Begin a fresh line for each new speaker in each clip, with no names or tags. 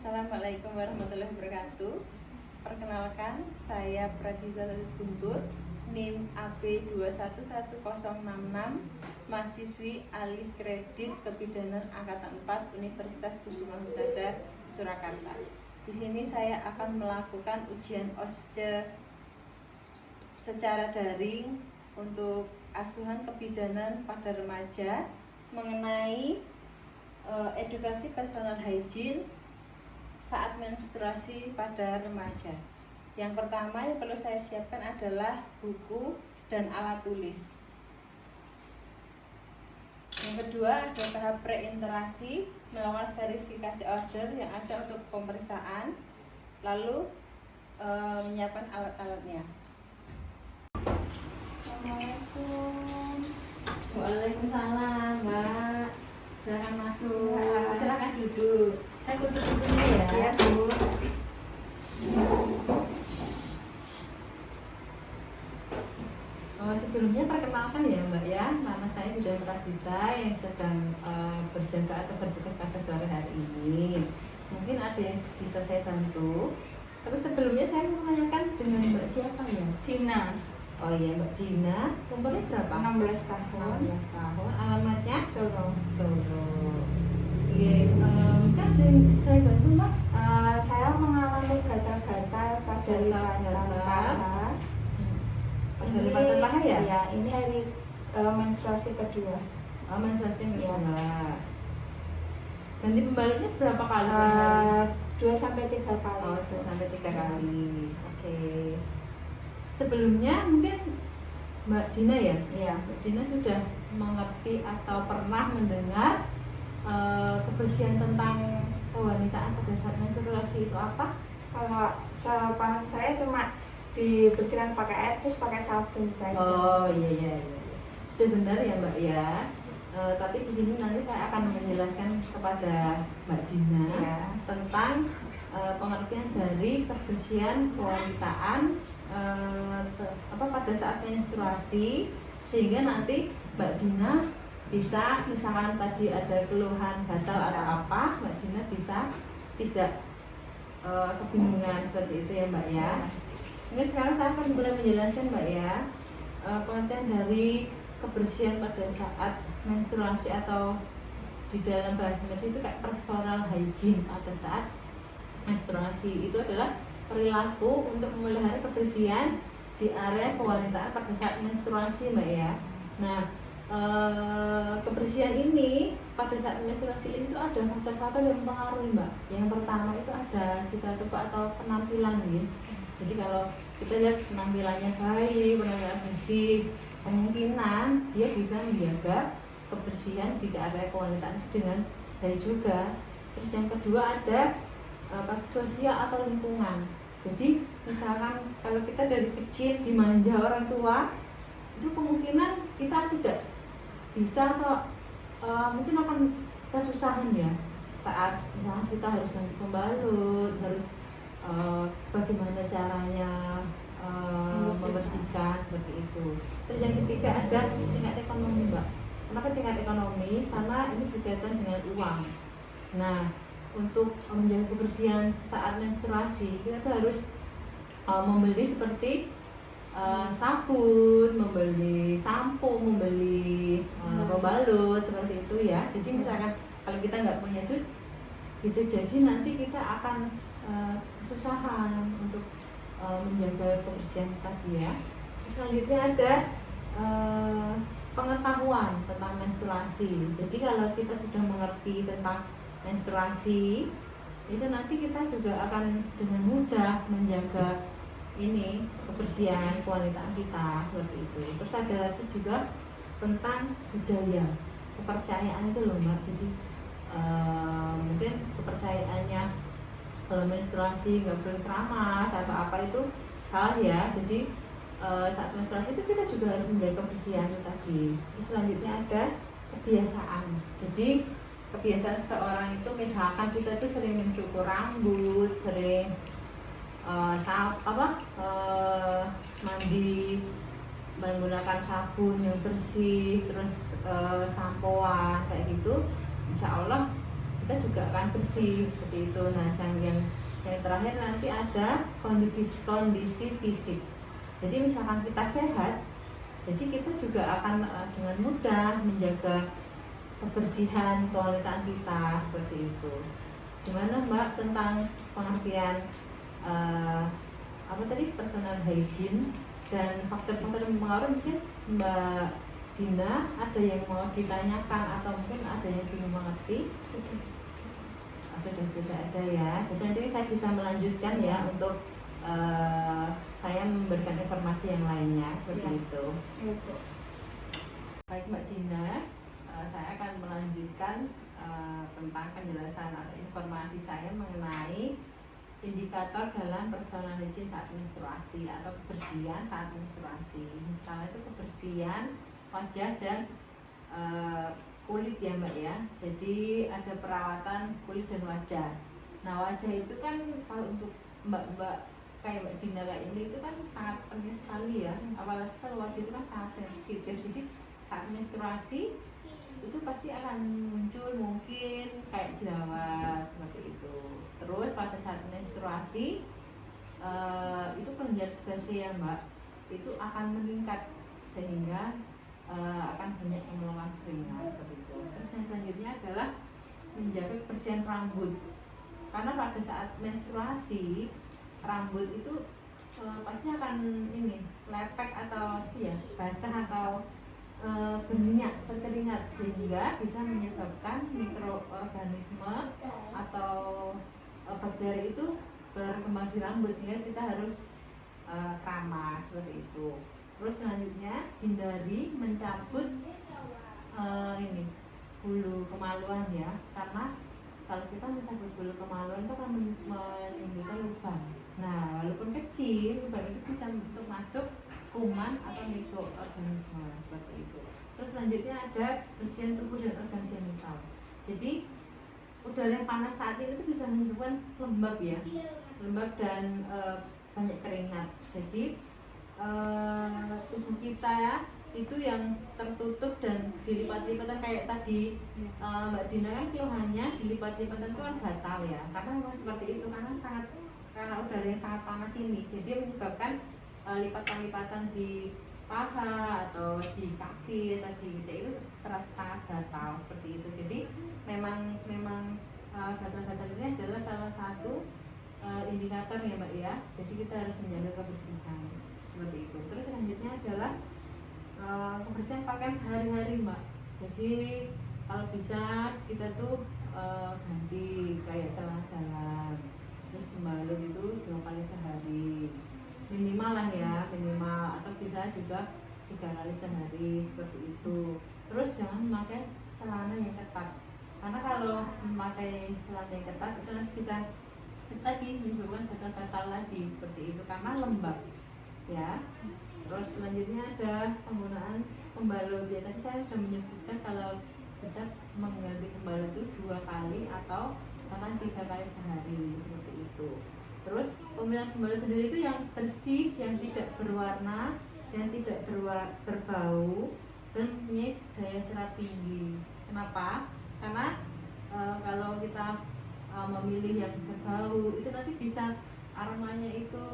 Assalamualaikum warahmatullahi wabarakatuh. Perkenalkan, saya Pradita Guntur, NIM AB211066, mahasiswi alih kredit kebidanan angkatan 4 Universitas Kusuma Husada, Surakarta. Di sini saya akan melakukan ujian OSCE secara daring untuk asuhan kebidanan pada remaja mengenai edukasi personal hygiene saat menstruasi pada remaja. Yang pertama yang perlu saya siapkan adalah buku dan alat tulis. Yang kedua ada tahap preinteraksi, melakukan verifikasi order yang ada untuk pemeriksaan, lalu menyiapkan alat-alatnya. Assalamualaikum. Waalaikumsalam, Mbak. Silakan masuk. Silakan duduk. Saya tutup dulu ya. Iya, Bu. Sebelumnya perkenalkan ya, Mbak ya. Nama saya sudah Pradita yang sedang berjaga atau bertugas pada sore hari ini. Mungkin ada yang bisa saya bantu. Tapi sebelumnya saya mau menanyakan dengan Mbak siapa ya?
Dina.
Oh iya, Mbak Dina. Umurnya berapa?
16 tahun.
16 tahun. Alamatnya?
Solo.
Solo. Iya, kan ada yang saya bantu, Mbak?
Saya mengalami gatal-gatal pada lipatan paha.
Pada lipatan paha ya?
Iya, ini hari menstruasi kedua.
Oh, menstruasi
Iya.
kedua. Ganti pembalutnya berapa kali per hari?
2-3 kali.
Oh, 2-3 kali. Oke. Sebelumnya mungkin Mbak Dina ya?
Iya.
Mbak Dina sudah mengerti atau pernah mendengar kebersihan tentang kewanitaan pada saat menstruasi itu apa?
Kalau sepaham saya cuma dibersihkan pakai air terus pakai sabun saja.
Oh iya. Sudah benar ya Mbak ya. Tapi di sini nanti saya akan menjelaskan kepada Mbak Dina
Ya.
tentang pengertian dari kebersihan kewanitaan pada saat menstruasi, sehingga nanti Mbak Dina bisa, misalkan tadi ada keluhan gatal atau apa, Mbak Dina bisa tidak kebingungan seperti itu ya Mbak ya. Ini sekarang saya akan mulai menjelaskan Mbak ya pengertian dari kebersihan pada saat menstruasi atau di dalam bahasa medis itu kayak personal hygiene pada saat menstruasi. Itu adalah perilaku untuk memelihara kebersihan di area kewanitaan pada saat menstruasi Mbak ya. Nah, kebersihan ini pada saat menstruasi ini tuh ada faktor-faktor yang mempengaruhi Mbak. Yang pertama itu ada citra tubuh atau penampilan gitu. Jadi kalau kita lihat penampilannya baik, penampilan bersih, kemungkinan dia bisa menjaga kebersihan di area kewanitaan dengan baik juga. Terus yang kedua ada faktor sosial atau lingkungan. Jadi misalkan kalau kita dari kecil dimanja orang tua, itu kemungkinan kita tidak bisa atau mungkin akan kesusahan ya saat misalnya kita harus ganti pembalut, harus bagaimana caranya membersihkan seperti itu. Terus yang ketiga ada tingkat ekonomi Mbak. Kenapa tingkat ekonomi? Karena ini berkaitan dengan uang. Nah, untuk menjaga kebersihan saat menstruasi kita tuh harus membeli seperti sabun, membeli sampo, membeli pembalut seperti itu ya. Jadi misalkan kalau kita nggak punya duit, bisa jadi nanti kita akan kesusahan untuk menjaga kebersihan tadi ya. Selanjutnya ada pengetahuan tentang menstruasi. Jadi kalau kita sudah mengerti tentang menstruasi, itu nanti kita juga akan dengan mudah menjaga ini kebersihan kewanitaan kita seperti itu. Terus ada lagi juga tentang budaya, kepercayaan itu loh Mbak. Jadi mungkin kepercayaannya kalau menstruasi nggak boleh keramas atau apa itu salah ya. Jadi saat menstruasi itu kita juga harus menjaga kebersihan itu tadi. Terus selanjutnya ada kebiasaan. Jadi kebiasaan seorang itu misalkan kita itu sering mencukur rambut, sering mandi menggunakan sabun yang bersih, terus sampoan kayak gitu, insya Allah kita kita juga akan bersih seperti itu. Nah, yang terakhir nanti ada kondisi fisik. Jadi misalkan kita sehat, jadi kita juga akan dengan mudah menjaga kebersihan kualitas kita seperti itu. Gimana Mbak tentang pengertian apa tadi personal hygiene dan faktor-faktor yang mempengaruhi? Mungkin Mbak Dina ada yang mau ditanyakan atau mungkin ada yang belum mengerti? Sudah tidak ada ya. Jadi nanti saya bisa melanjutkan ya untuk saya memberikan informasi yang lainnya seperti itu. Baik Mbak Dina, saya akan melanjutkan tentang penjelasan atau informasi saya mengenai indikator dalam personal hygiene saat menstruasi atau kebersihan saat menstruasi. Misalnya itu kebersihan wajah dan kulit ya Mbak ya. Jadi ada perawatan kulit dan wajah. Nah, wajah itu kan kalau untuk Mbak kayak Mbak Dina kayak ini itu kan sangat penting sekali ya. Apalagi kalau wajah itu kan sangat sensitif. Jadi saat menstruasi itu pasti akan muncul mungkin kayak jerawat seperti itu. Terus pada saat menstruasi itu kelenjar sebasea Mbak itu akan meningkat sehingga akan banyak yang mengeluarkan keringat seperti itu. Terus yang selanjutnya adalah menjaga kebersihan rambut, karena pada saat menstruasi rambut itu pasti akan ini lepek atau ya basah atau berminyak, berkeringat, sehingga bisa menyebabkan mikroorganisme atau bakteri itu berkembang di rambut sehingga kita harus keramas seperti itu. Terus selanjutnya hindari mencabut ini bulu kemaluan ya, karena kalau kita mencabut bulu kemaluan itu akan menimbulkan lubang. Nah, walaupun kecil, lubang itu bisa untuk masuk kuman atau mikroorganisme seperti itu. Terus selanjutnya ada bersihan tubuh dan organ genital. Jadi udara yang panas saat ini itu bisa menyebabkan lembab ya, lembab dan banyak keringat. Jadi tubuh kita ya itu yang tertutup dan dilipat-lipatan kayak tadi Mbak Dina kan keluhannya dilipat-lipatan itu kan gatal ya, karena memang seperti itu karena udara yang sangat panas ini, jadi menyebabkan lipatan-lipatan di paha atau di kaki atau di wajah itu terasa sangat gatal seperti itu. Jadi memang gatal-gatal ini adalah salah satu indikator ya Mbak ya. Jadi kita harus menjaga kebersihan seperti itu. Terus selanjutnya adalah kebersihan pakaian sehari-hari Mbak. Jadi kalau bisa kita tuh ganti kayak celana dalam, terus pembalut itu 2 kali sehari minimal lah ya, minimal, atau bisa juga 3 kali sehari seperti itu. Terus jangan memakai celana yang ketat, karena kalau memakai celana yang ketat itu nanti bisa tadi menyebabkan gatal-gatal lagi seperti itu karena lembab ya. Terus selanjutnya ada penggunaan pembalut ya, tadi saya sudah menyebutkan kalau bisa mengganti pembalut itu 2 kali atau bahkan 3 kali sehari seperti itu. Terus pemilihan pembalut sendiri itu yang bersih, yang tidak berwarna, yang tidak berbau, dan mempunyai daya serap tinggi. Kenapa? Karena kalau kita memilih yang berbau itu nanti bisa aromanya itu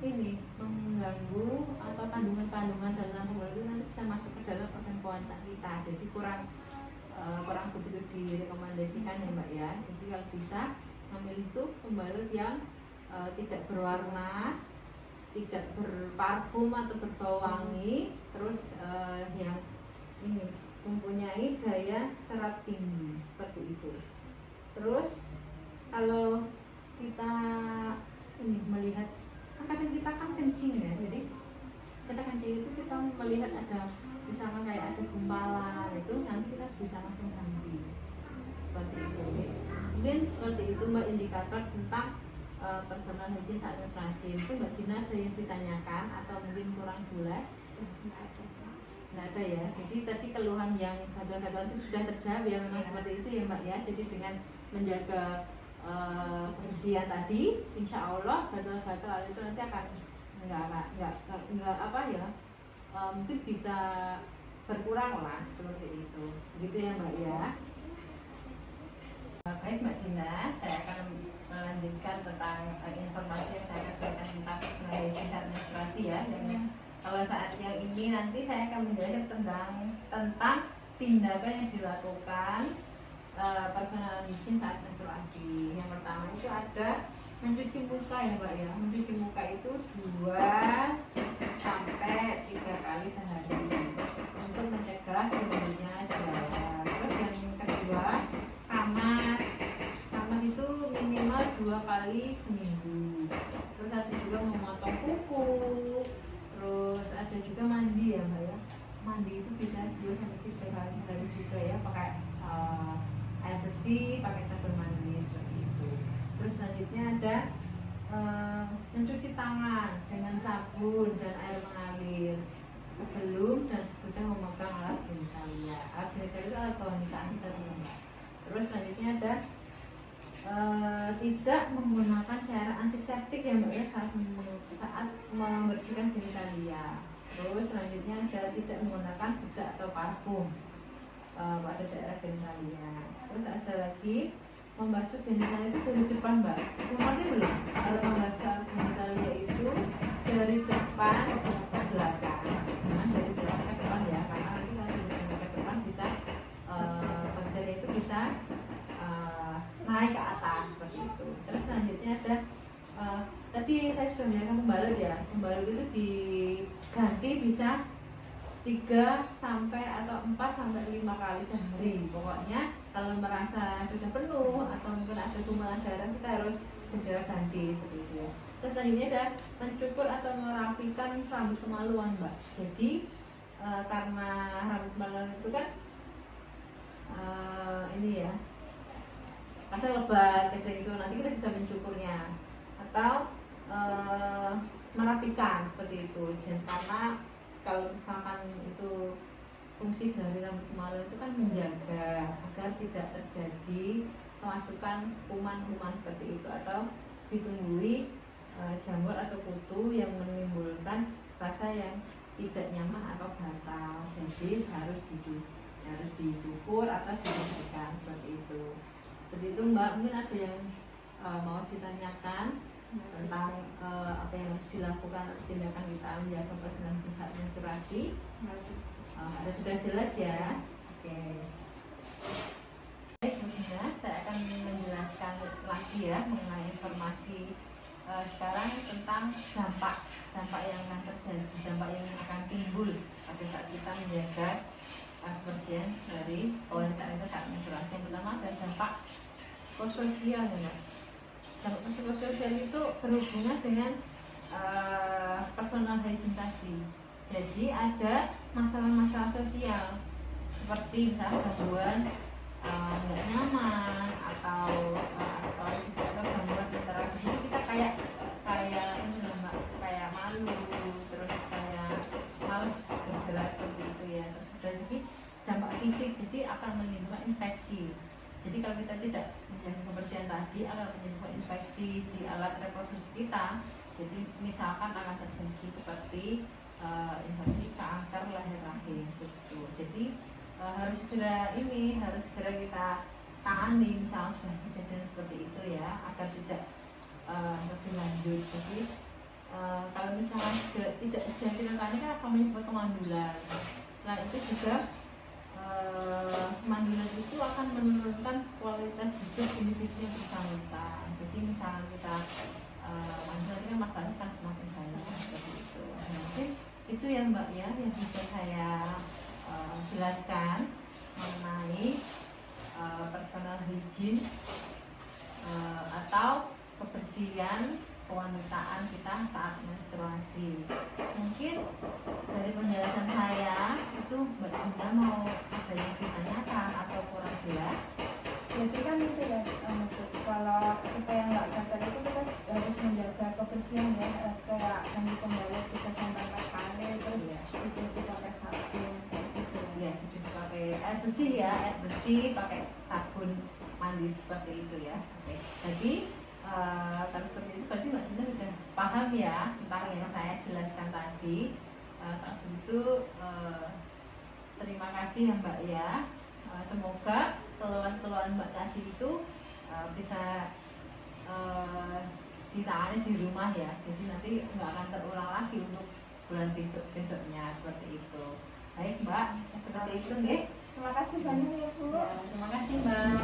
ini mengganggu atau kandungan-kandungan dalam pembalut itu nanti bisa masuk ke dalam organ kualitas kita, jadi kurang begitu direkomendasikan ya Mbak ya. Jadi kalau bisa memilih itu pembalut yang tidak berwarna, tidak berparfum atau berbau wangi, terus yang ini mempunyai daya serap tinggi seperti itu. Terus kalau kita ini melihat kadang kita kan kencing ya, jadi kita kencing itu kita melihat ada misalkan kayak ada gumpalan, itu nanti kita bisa langsung ganti seperti itu. Mungkin seperti itu Mbak indikator tentang personal hygiene saat menstruasi. Mungkin Mbak Dina ada yang ditanyakan atau mungkin kurang jelas? Nggak ada ya. Jadi tadi keluhan yang gatal-gatal itu sudah terjawab ya, memang seperti itu ya Mbak ya. Jadi dengan menjaga kebersihan tadi, insya Allah gatal-gatal itu nanti akan nggak apa ya, mungkin bisa berkurang lah seperti itu. Begitu ya Mbak ya. Baik Mbak Dina, saya akan melanjutkan tentang informasi yang saya akan berikan tentang personal hygiene dan menstruasi ya. Kalau saat yang ini nanti saya akan menjelaskan tentang tindakan yang dilakukan personal hygiene saat menstruasi. Yang pertama itu ada mencuci muka ya Mbak ya. Mencuci muka itu 2 sampai 3 kali sehari untuk mencegah timbulnya jerawat. Terus yang kedua, kamar itu minimal 2 kali seminggu. Terus ada juga memotong kuku. Terus ada juga mandi ya Mbak ya. Mandi itu bisa 2 sampai 3 kali sehari juga ya, pakai air bersih, pakai sabun mandi seperti itu. Terus selanjutnya ada mencuci tangan dengan sabun dan air mengalir sebelum dan sesudah memegang alat genitalia. Alat genitalia itu alat kewanitaan kita teman-teman. Terus selanjutnya ada tidak menggunakan cairan antiseptik ya Mbak ya saat membersihkan genitalia. Terus selanjutnya ada tidak menggunakan bedak atau parfum pada daerah genitalia. Terus ada lagi membasuh genitalia itu dari depan Mbak. Ngerti belum? Kalau membasuh genitalia itu dari depan ke belakang, jangan dari belakang ke depan ya, karena nanti kalau dari belakang ke depan bisa bakteri itu bisa naik ke atas seperti itu. Terus selanjutnya ada tadi saya sudah menjelaskan pembalut ya. Pembalut itu diganti bisa 3 sampai atau 4 sampai 5 kali sehari. Pokoknya kalau merasa sudah penuh atau mungkin ada gumpalan darah, kita harus segera ganti seperti itu ya. Terus selanjutnya ada mencukur atau merapikan rambut kemaluan Mbak. Jadi karena rambut kemaluan itu kan ini ya, ada lebat gitu, nanti kita bisa mencukurnya atau merapikan seperti itu. Dan karena kalau misalkan itu fungsi dari rambut kemaluan itu kan menjaga agar tidak terjadi kemasukan kuman-kuman seperti itu atau ditumbuhi jamur atau kutu yang menimbulkan rasa yang tidak nyaman atau gatal. Jadi harus dicukur atau dibersihkan seperti itu. Seperti itu Mbak, mungkin ada yang mau ditanyakan tentang apa yang harus dilakukan atau tindakan kita menjaga personal saat menstruasi. Ada sudah jelas ya. Oke. Baik, kemudian saya akan menjelaskan lagi ya mengenai informasi sekarang tentang dampak yang akan terjadi, dampak yang akan timbul pada saat kita menjaga kebersihan dari wanita itu saat menstruasi. Yang pertama ada dampak psikososial ya. Dampak psikososial itu berhubungan dengan personal hygiene tadi. Jadi ada masalah-masalah sosial seperti misalnya gangguan nggak nyaman atau gangguan interaksi. Kita kayak ini loh Mbak, kayak malu, terus kayak males bergerak seperti itu ya. Terus jadi dampak fisik, jadi akan menimbulkan infeksi. Jadi kalau kita tidak menjaga kebersihan tadi akan menimbulkan infeksi di alat reproduksi kita. Jadi misalkan akan terjadi seperti infeksi kanker leher rahim gitu. Jadi harus segera kita tangani misalnya sudah kejadian seperti itu ya, agar tidak lebih lanjut. Jadi kalau misalnya tidak segera kita tangani kan akan menyebabkan kemandulan. Selain itu juga kemandulan itu akan menurunkan kualitas hidup individu yang bersangkutan. Jadi misalnya kita mandulan kan masalahnya kan semakin banyak seperti itu. Nah, mungkin itu ya Mbak ya yang bisa saya jelaskan mengenai personal hygiene atau kebersihan kewanitaan kita saat menstruasi. Mungkin dari penjelasan saya itu Mbak Dinda mau ada yang ditanyakan atau kurang jelas?
Jadi kan itu ya, kalau supaya nggak gatal itu kita harus menjaga kebersihan ya, kayak mandi pembalut 3 sampai 4 kali, terus dicuci pakai sabun gitu.
Ya, dicuci pakai air bersih ya, air bersih pakai sabun mandi seperti itu ya. Oke. Jadi kalau seperti itu berarti Mbak Dinda sudah paham ya tentang yang saya jelaskan tadi. Kalau begitu terima kasih ya Mbak ya. Semoga keluhan-keluhan Mbak tadi itu bisa ditangani di rumah ya, jadi nanti nggak akan terulang lagi untuk bulan besoknya seperti itu. Baik Mbak, seperti itu nggih.
Terima kasih banyak ya Bu.
Ya, terima kasih Mbak.